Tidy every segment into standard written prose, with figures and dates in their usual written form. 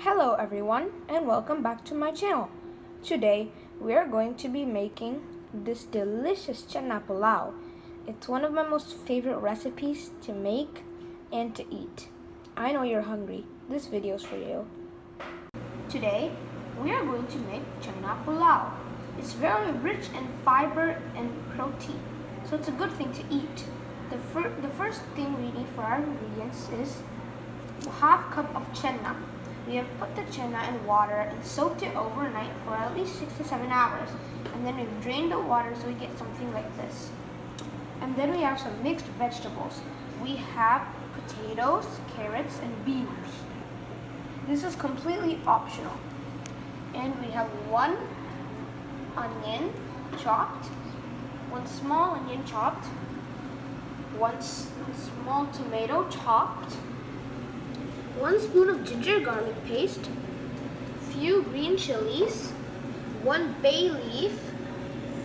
Hello everyone and welcome back to my channel. Today we are going to be making this delicious chana pulav. It's one of my most favorite recipes to make and to eat. I know you're hungry. This video is for you. Today we are going to make chana pulav. It's very rich in fiber and protein, so it's a good thing to eat. The first thing we need for our ingredients is a half cup of chana. We have put the chana in water and soaked it overnight for at least 6 to 7 hours. And then we've drained the water so we get something like this. And then we have some mixed vegetables. We have potatoes, carrots, and beans. This is completely optional. And we have one onion chopped, one small onion chopped, one small tomato chopped, 1 spoon of ginger garlic paste, few green chilies, 1 bay leaf,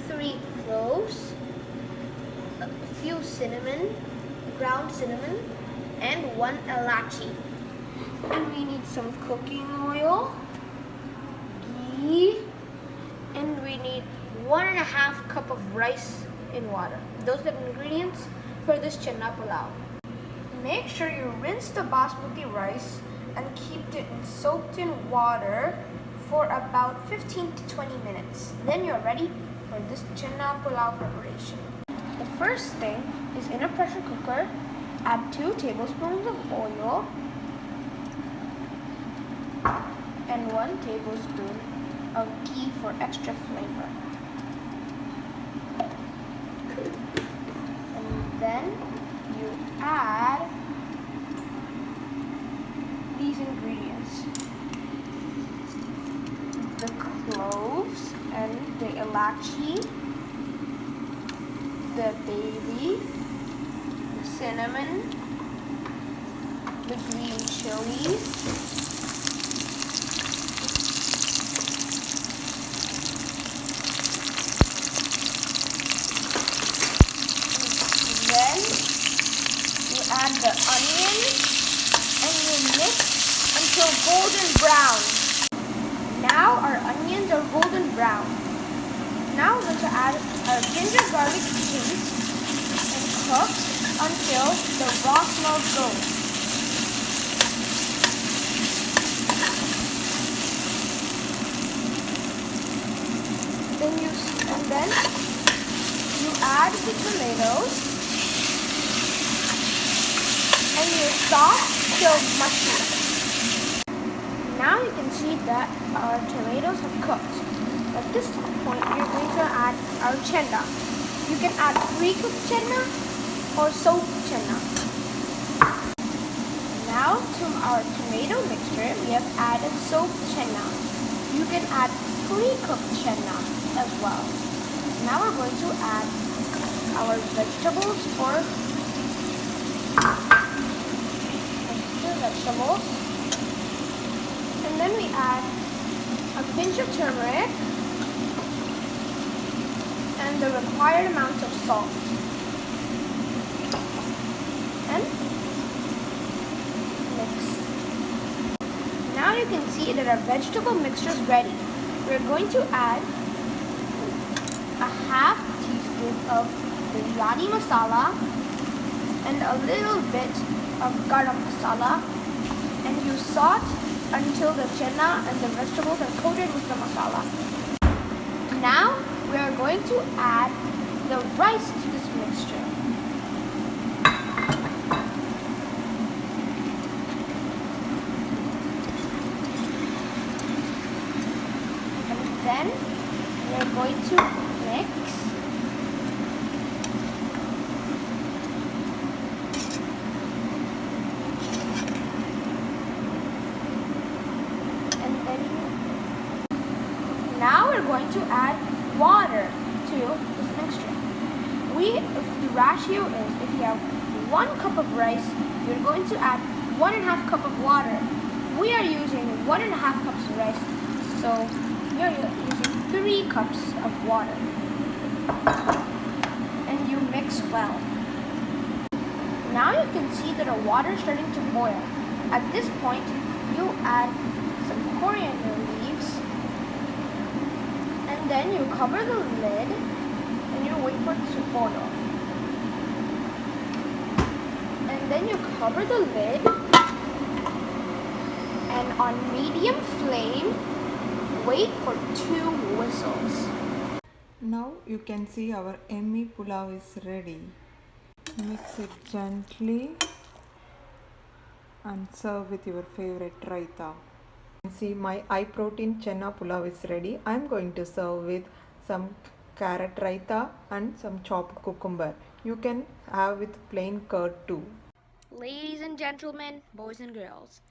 3 cloves, a few ground cinnamon, and 1 elachi. And we need some cooking oil, ghee, and we need 1.5 cup of rice in water. Those are the ingredients for this chana pulav. Make sure you rinse the basmati rice and keep it soaked in water for about 15 to 20 minutes. Then you're ready for this chana pulav preparation. The first thing is, in a pressure cooker, add 2 tablespoons of oil and 1 tablespoon of ghee for extra flavor. And then you add these ingredients: the cloves and the elachi, the bay leaf, the cinnamon, the green chilies, then you add the onion and you mix until golden brown. Now our onions are golden brown. Now we're going to add our ginger garlic paste and cook until the raw smell goes. Then you add the tomatoes and you sauce till mushy. Now you can see that our tomatoes have cooked. At this point, we're going to add our chana. You can add pre-cooked chana or soaked chana. Now to our tomato mixture, we have added soaked chana. You can add pre-cooked chana as well. Now we're going to add our vegetables and then we add a pinch of turmeric and the required amount of salt. And mix. Now you can see that our vegetable mixture is ready. We're going to add a half teaspoon of biryani masala and a little bit of garam masala, and you saute until the chana and the vegetables are coated with the masala. Now we are going to add the rice to this mixture. And then we are going to mix. Now we're going to add water to this mixture. The ratio is, if you have 1 cup of rice, you're going to add 1.5 cup of water. We are using 1.5 cups of rice, so we are using 3 cups of water. And you mix well. Now you can see that our water is starting to boil. At this point, you add some then you cover the lid and you wait for it to boil. And then you cover the lid and on medium flame, wait for 2 whistles. Now you can see our yummy pulav is ready. Mix it gently and serve with your favorite raita. See, my high-protein chana pulav is ready. I am going to serve with some carrot raita and some chopped cucumber. You can have with plain curd too. Ladies and gentlemen, boys and girls,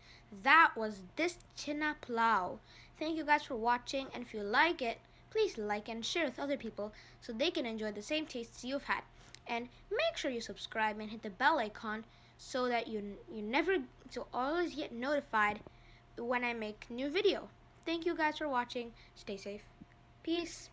that was this chana pulao. Thank you guys for watching, and if you like it, please like and share with other people so they can enjoy the same tastes you've had. And make sure you subscribe and hit the bell icon so that you always get notified when I make new video. Thank you guys for watching. Stay safe. Peace.